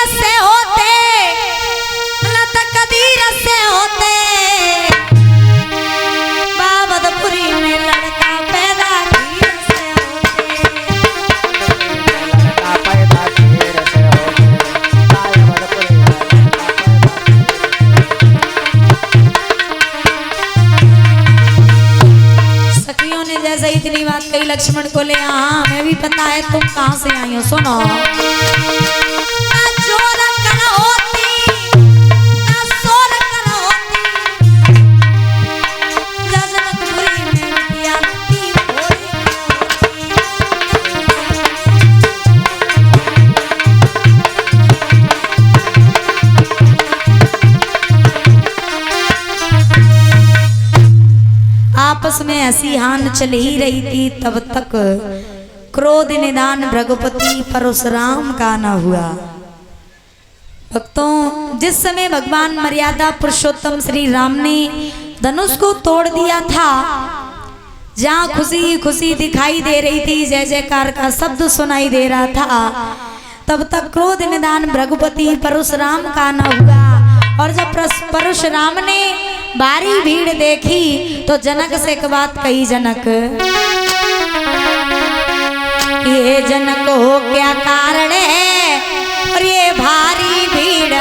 से होते लत कदीर से होते बाबतपुरी में लड़का पैदा खीर से सखियों ने जैसे इतनी बात कही लक्ष्मण को ले हाँ हमें भी पता है तुम कहाँ से आई हो। सुनो आपस में ऐसी हान चल ही रही थी तब तक क्रोध निदान भृगुपति परशुराम का न हुआ। भक्तों जिस समय भगवान मर्यादा पुरुषोत्तम श्री राम ने धनुष को तोड़ दिया था, जहाँ खुशी खुशी दिखाई दे रही थी, जय जयकार का शब्द सुनाई दे रहा था, तब तक क्रोध निदान भृगुपति परशुराम का न हुआ। और जब परशुराम ने भारी भीड़ देखी तो जनक से एक बात कही, जनक ये जनक हो क्या कारण है और ये भारी भीड़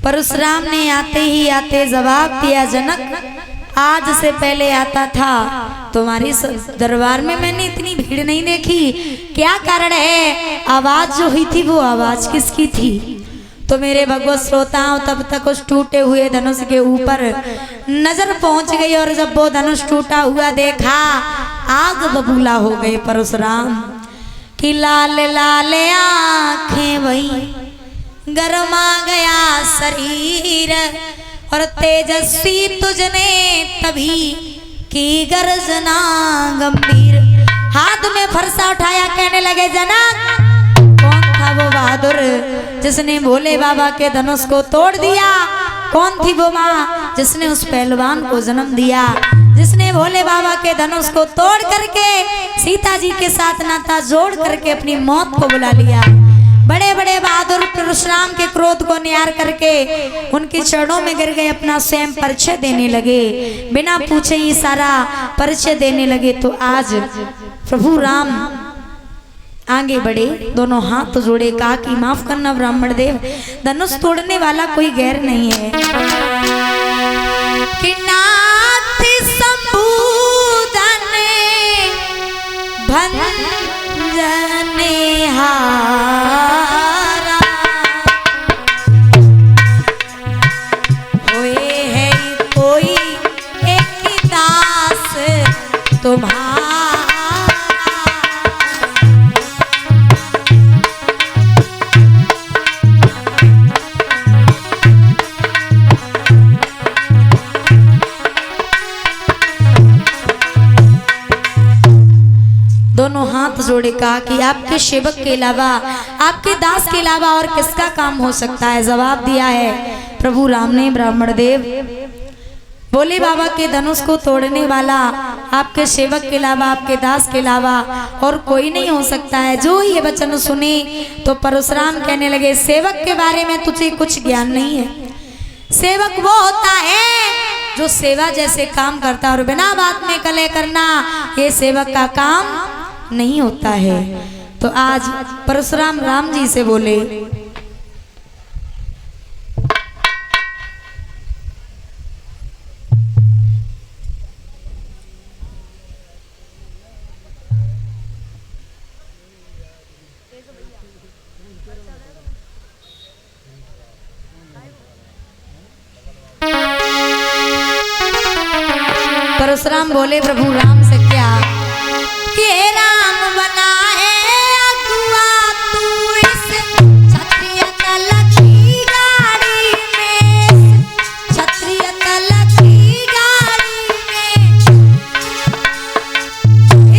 परशुराम ने आते ही आते जवाब दिया, जनक आज से पहले आता था तुम्हारी दरबार में मैंने इतनी भीड़ नहीं देखी, क्या कारण है? आवाज जो हुई थी वो आवाज किसकी थी? तो मेरे भगवत श्रोताओं तब तक उस टूटे हुए धनुष के ऊपर नजर पहुंच गई और जब वो धनुष टूटा हुआ देखा आग बबूला हो गए परशुराम की लाल लाल आंखें वही गरमा गया शरीर और तेजस्वी तुझने तभी की गर्जना गंभीर। हाथ में फरसा उठाया कहने लगे, जनक कौन था वो बहादुर जिसने भोले बाबा के धनुष को तोड़ दिया? कौन थी वो माँ जिसने उस पहलवान को जन्म दिया, जिसने भोले बाबा के धनुष को तोड़ करके सीता जी के साथ नाता जोड़ करके अपनी मौत को बुला लिया? बड़े बड़े बहादुर परशुराम के क्रोध को न्यार करके उनके चरणों में गिर गए, अपना स्वयं परिचय देने लगे, बिना पूछे ही सारा परिचय देने लगे। तो आज प्रभु राम आगे बढ़े, दोनों हाथ जोड़े, कहा कि माफ करना ब्राह्मण देव, धनुष तोड़ने वाला कोई गैर नहीं है कि नाथ संबूधन भंजने हारा होए है कोई एक दास तुम्हारा। दोनों हाथ जोड़े कहा कि आपके सेवक के अलावा, आपके दास के अलावा और किसका काम हो सकता है? जवाब दिया है प्रभु राम ने, ब्राह्मण देव भोले बाबा के धनुष को तोड़ने वाला आपके सेवक के अलावा, आपके दास के अलावा और कोई नहीं हो सकता है। जो ये वचन सुने तो परशुराम कहने लगे, सेवक के बारे में तुझे कुछ ज्ञान नहीं है। सेवक वो होता है जो सेवा जैसे काम करता है और बिना बात में कलह करना, ये सेवक का काम नहीं होता है। तो आज परशुराम राम जी से बोले, परशुराम बोले प्रभु राम से क्या कि हे राम बना है अगुआ तू इस क्षत्रिय तल की गाड़ी में, क्षत्रिय तल की गाड़ी में,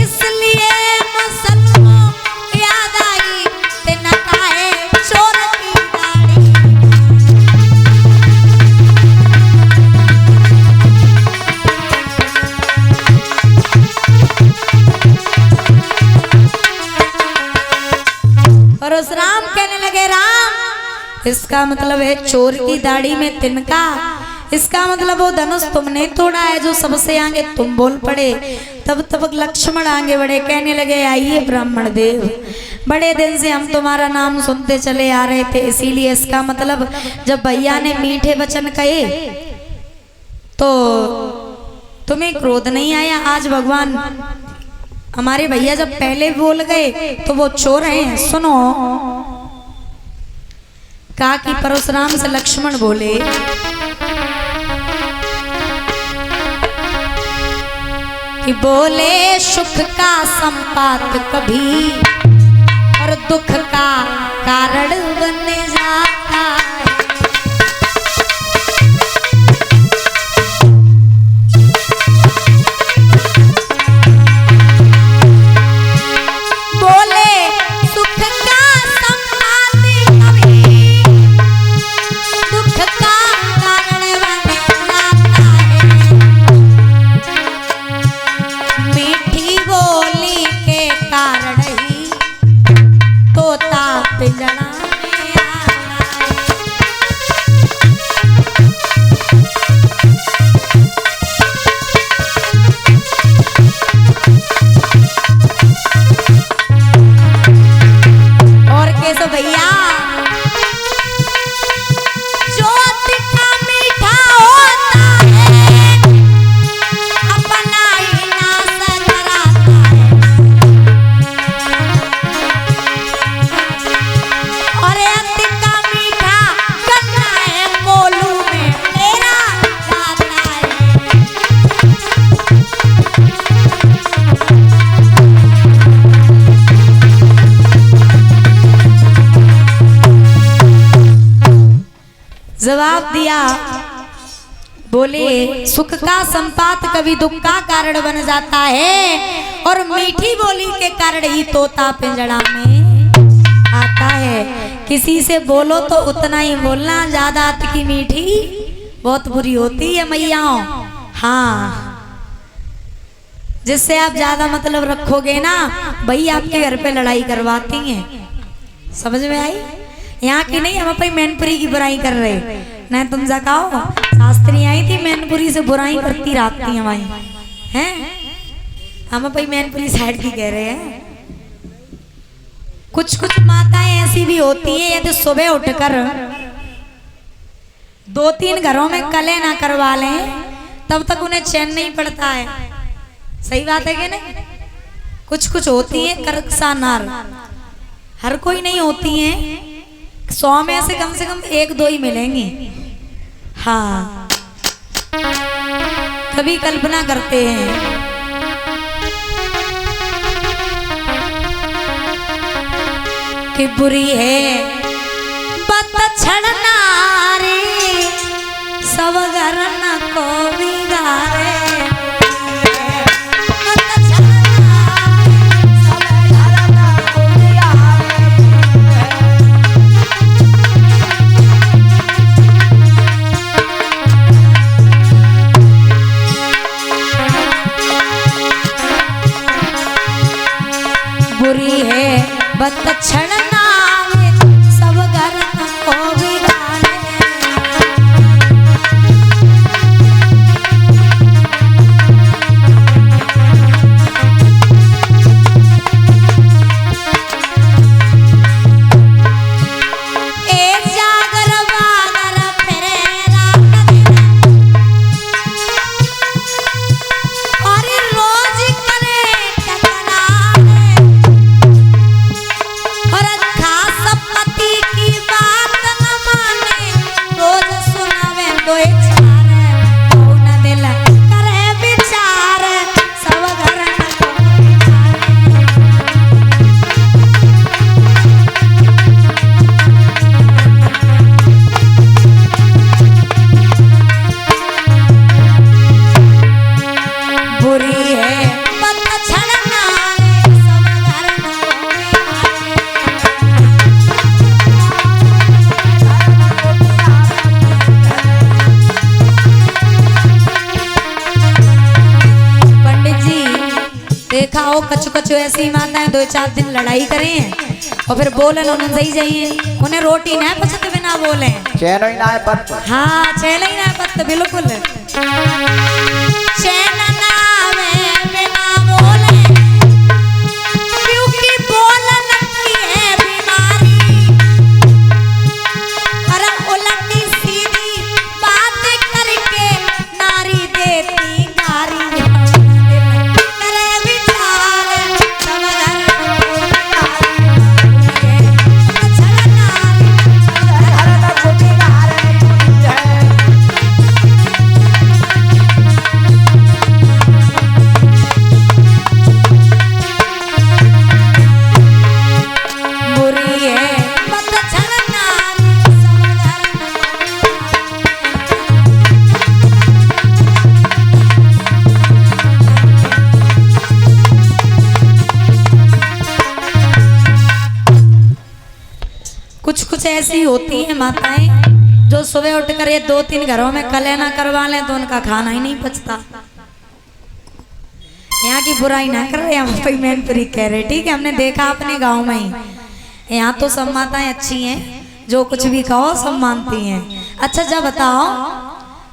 इसलिए मुसलमान याद आई तिनका है चोर की गाड़ी। परशुराम कहने लगे राम इसका मतलब है चोर की दाढ़ी में तिनका, इसका मतलब वो धनुष तुमने तोड़ा है जो सबसे आगे तुम बोल पड़े। तब लक्ष्मण आगे बढ़े कहने लगे आइए ब्राह्मण देव, बड़े दिन से हम तुम्हारा नाम सुनते चले आ रहे थे, इसीलिए इसका मतलब जब भैया ने मीठे वचन कहे तो तुम्हें क्रोध नहीं आया। आज भगवान हमारे भैया जब पहले बोल गए तो वो चोर हैं। सुनो कहा कि परशुराम से लक्ष्मण बोले कि बोले सुख का संपात कभी और दुख का कारण बन जाता है। जवाब दिया बोले सुख का संपात कभी दुख का कारण बन जाता है और मीठी बोली के कारण ही तोता पिंजड़ा में आता है। किसी से बोलो तो उतना ही बोलना, ज्यादा की मीठी बहुत बुरी होती है मैयाओं। हाँ जिससे आप ज्यादा मतलब रखोगे ना वही आपके घर पे लड़ाई करवाती हैं। समझ में आई? यहाँ की नहीं, हम अपनी मैनपुरी की बुराई कर रहे नहीं। तुम जगाओ शास्त्री आई थी मैनपुरी से बुराई करती रहती हमारी हैं, हम अपनी मैनपुरी साइड की कह रहे हैं। कुछ कुछ माताएं ऐसी भी होती है यदि सुबह उठकर 2-3 घरों में कले ना करवा लें तब तक उन्हें चैन नहीं पड़ता है। सही बात है कि नहीं? कुछ कुछ होती है करकसा नार, हर कोई नहीं होती है। 100 में से कम 1-2 ही मिलेंगी। हाँ कभी कल्पना करते हैं कि बुरी है बत छड़नारी सब घर न को बिगाड़े। बुरी है बत छड़ना सब घर न को बिगाड़े। आओ कछु कछु ऐसी माताएं 2-4 दिन लड़ाई करें और फिर बोलन उन्हें सही जाइए उन्हें रोटी ना पचते बिना बोले चैन ही ना है पत। हाँ चैन ही ना पत बिल्कुल चैन ना आवे बिना बोले क्योंकि बोलन की है बीमारी और उलटी सीधी बात करके नारी देती गारी करे विचार समझन कुछ ऐसी होती है माताएं जो सुबह उठकर ये 2-3 घरों में कलेना करवा लें तो उनका खाना ही नहीं पचता। यहाँ की बुराई ना कर रहे हम कोई मैनपुरी कह रहे ठीक है हमने देखा अपने गांव में ही यहाँ तो सब माताएं अच्छी हैं जो कुछ भी कहो सब मानती हैं। अच्छा जब बताओ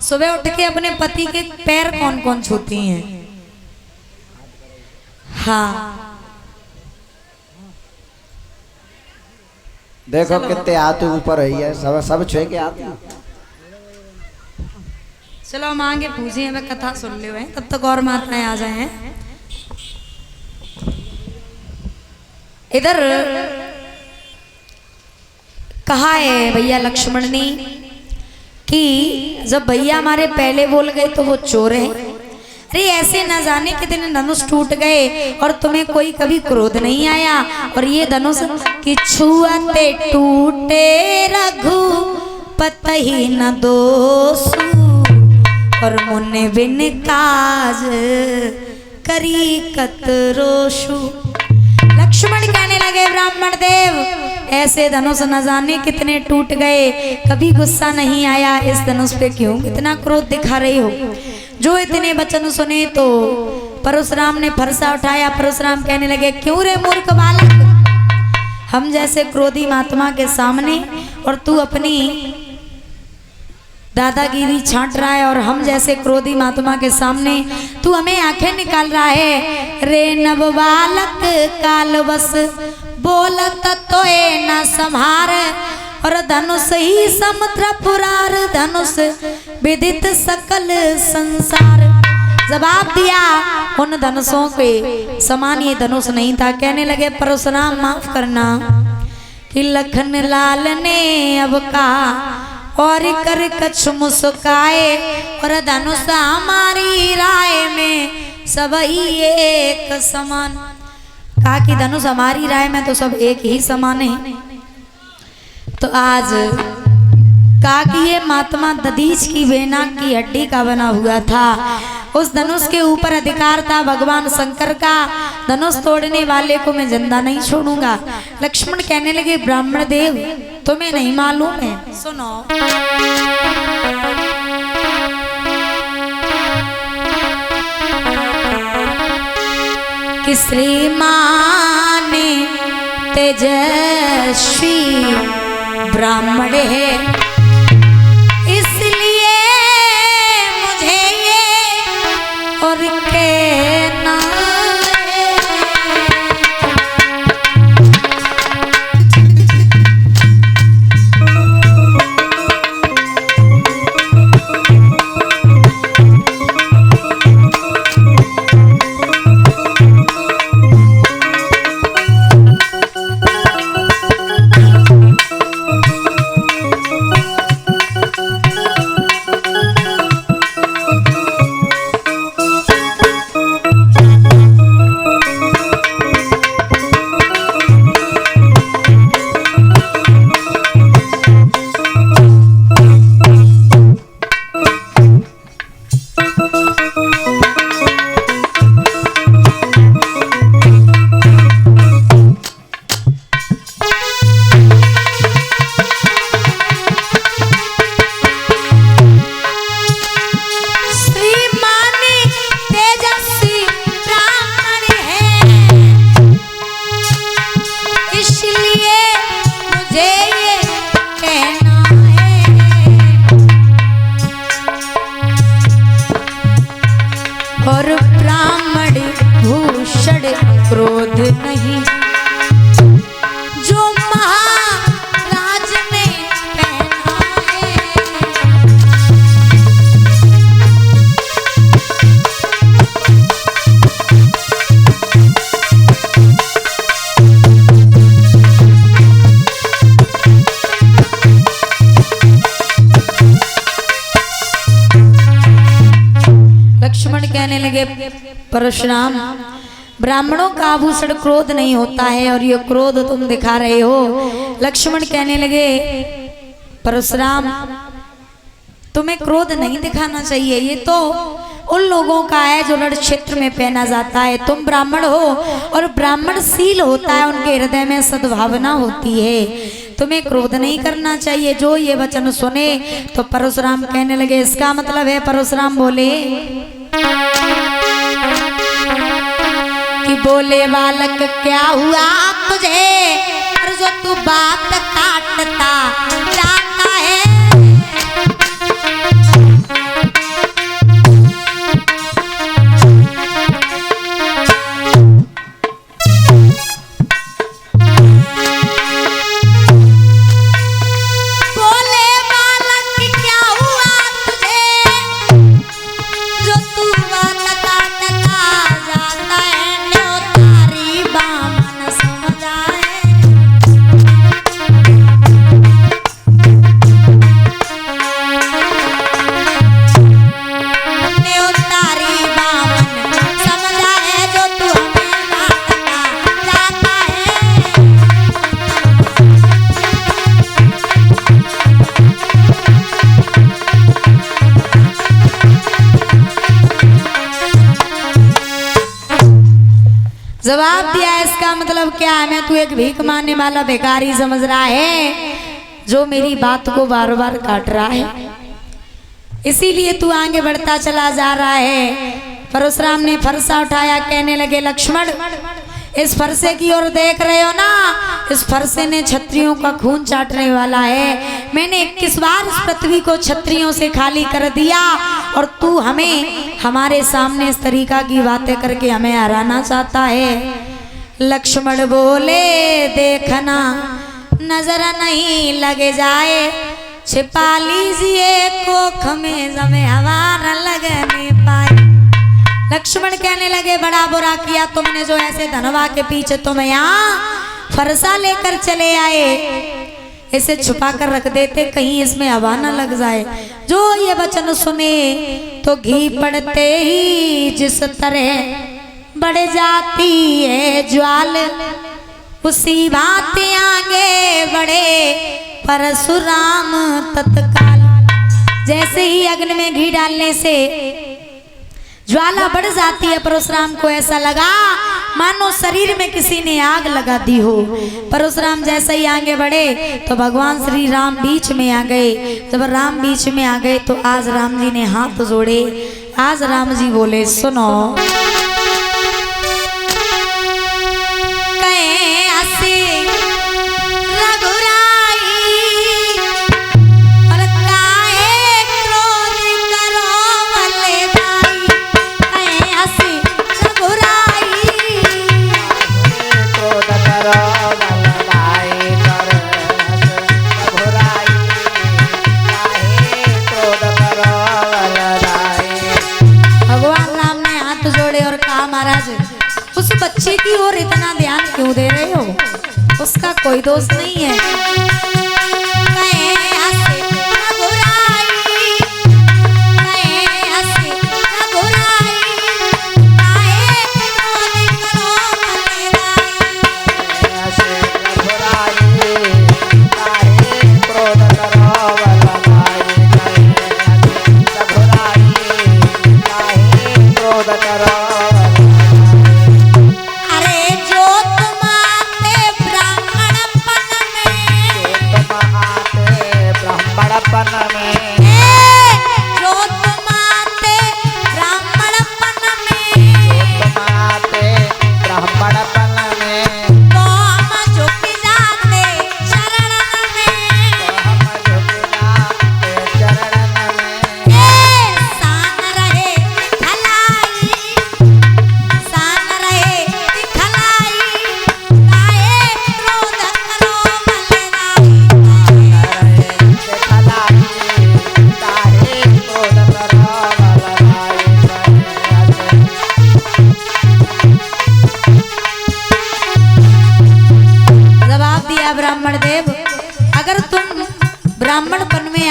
सुबह उठ के अपने पति के पैर कौन कौन छूती हैं? हाँ देखो कितने हाथ ऊपर है सब छुए के हाथ। चलो हम आगे पूछे हमें कथा सुन ले हैं तब तक और माताएं आ जाए हैं। इधर कहा है भैया लक्ष्मण ने कि जब भैया हमारे पहले बोल गए तो वो चोर है। अरे ऐसे न जाने कितने धनुष टूट गए और तुम्हें कोई कभी क्रोध नहीं आया और ये धनुष कि छुआते टूटे रघुपति न दोषु और मुने बिन काज करी कतरोषु। लक्ष्मण कहने लगे ब्राह्मण देव ऐसे धनुष न जाने कितने टूट गए कभी गुस्सा नहीं आया इस धनुष पे क्यों इतना क्रोध दिखा रही हो? जो इतने वचन सुने तो परशुराम ने फरसा उठाया। परशुराम कहने लगे क्यों रे मूर्ख बालक हम जैसे क्रोधी महात्मा के सामने और तू अपनी दादागिरी छांट रहा है और हम जैसे क्रोधी महात्मा के सामने तू हमें आंखें निकाल रहा है। रे नव बालक कालवश बोलत तो न संभार और धनुष ही समुद्र पुरार धनुष विदित सकल संसार। जवाब दिया उन धनुषों के समान ये धनुष नहीं था। कहने लगे परशुराम माफ करना कि लखन लाल ने अब कहा और कर कछ मुस्काए और धनुष हमारी राय में सब ही एक समान। कहा कि धनुष हमारी राय में तो सब एक ही समान है। तो आज कहा कि ये महात्मा दधीच की बेना की हड्डी का बना हुआ था। उस धनुष के ऊपर अधिकार था भगवान शंकर का। धनुष तोड़ने वाले को मैं जिंदा नहीं छोड़ूंगा। लक्ष्मण कहने लगे ब्राह्मण देव तुम्हें नहीं मालूम है? सुनो कि श्रीमान तेजस्वी ब्राह्मण है इसलिए मुझे ये और कहना कहने लगे परशुराम, ब्राह्मणों का आभूषण क्रोध नहीं होता है और ये क्रोध तुम दिखा रहे हो। लक्ष्मण कहने लगे परशुराम, तुम्हें क्रोध नहीं दिखाना चाहिए, ये तो उन लोगों का है जो रण क्षेत्र में पहना जाता है। तुम ब्राह्मण हो और ब्राह्मण शील होता है, उनके हृदय में सद्भावना होती है, तुम्हें क्रोध नहीं करना चाहिए। जो ये वचन सुने तो परशुराम कहने लगे इसका मतलब है, परशुराम बोले कि बोले बालक क्या हुआ तुझे, और जो तू बात काटता जाता है। जवाब दिया इसका मतलब क्या है, मैं तू एक भीख मांगने वाला भिखारी समझ रहा है जो मेरी बात को बार बार काट रहा है, इसीलिए तू आगे बढ़ता चला जा रहा है। परशुराम ने फरसा उठाया, कहने लगे लक्ष्मण, इस फरसे की ओर देख रहे हो ना, इस फरसे ने क्षत्रियों का खून चाटने वाला है। मैंने 21 बार इस पृथ्वी को क्षत्रियों से खाली कर दिया और तू हमें हमारे सामने इस तरीका की बातें करके हमें हराना चाहता है। लक्ष्मण बोले देखना नजर नहीं लगे जाए, छिपा लीजिए कोख में जमे हवा न लगने पाए। लक्ष्मण कहने लगे बड़ा बुरा किया तुमने जो ऐसे धनवा के पीछे तुम यहाँ फरसा लेकर चले आए, इसे छुपा कर रख देते कहीं इसमें हवा न लग जाए। जो ये वचन सुने तो घी पड़ते ही जिस तरह बढ़ जाती है ज्वाल, उसी बात आगे बढ़े परशुराम तत्काल। जैसे ही अग्नि में घी डालने से ज्वाला बढ़ जाती है, परशुराम को ऐसा लगा मानो शरीर में किसी ने आग लगा दी हो। परशुराम जैसे ही आगे बढ़े तो भगवान श्री राम बीच में आ गए। जब राम बीच में आ गए तो आज राम जी ने हाथ जोड़े, आज राम जी बोले सुनो, उस बच्चे की ओर इतना ध्यान क्यों दे रहे हो, उसका कोई दोष नहीं है।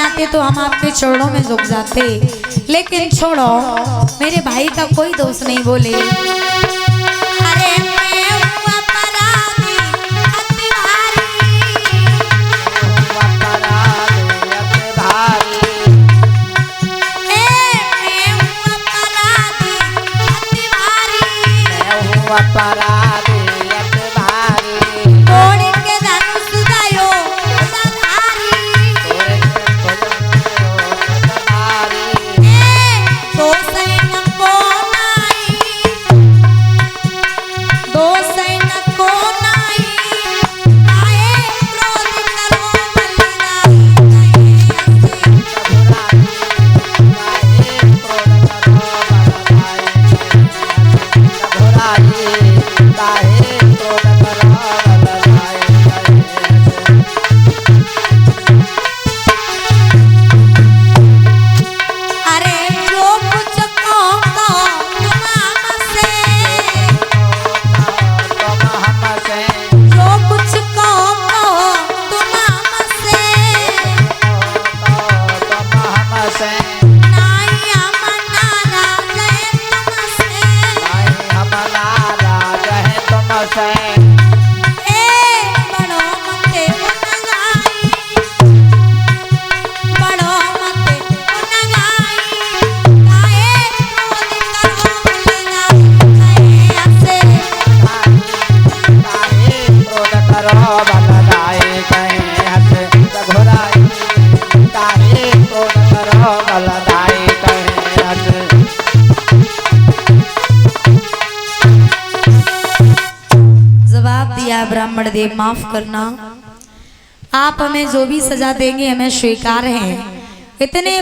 आते तो हम आपके चरणों में झुक जाते, लेकिन छोड़ो, मेरे भाई का कोई दोष नहीं बोले। अरे मैं हूँ अपराधी अति भारी, मैं हूँ अपराधी अति भारी, तोड़ के धनुष गायो सधारी, दो सैनिक को नाई, काहे क्रोध करो अरे जो कुछ कहूँ तुम हमसे, जो कुछ कहूँ तुम हमसे, नाई हम नाराज हैं तुमसे, बड़ो मते उनगाई, बड़ो मते उनगाई, काहे क्रोध करो बलदाई, कहे हंसे जवाब दिया ब्राह्मण देव, माफ करना, आप हमें जो भी सजा देंगे हमें स्वीकार है। इतने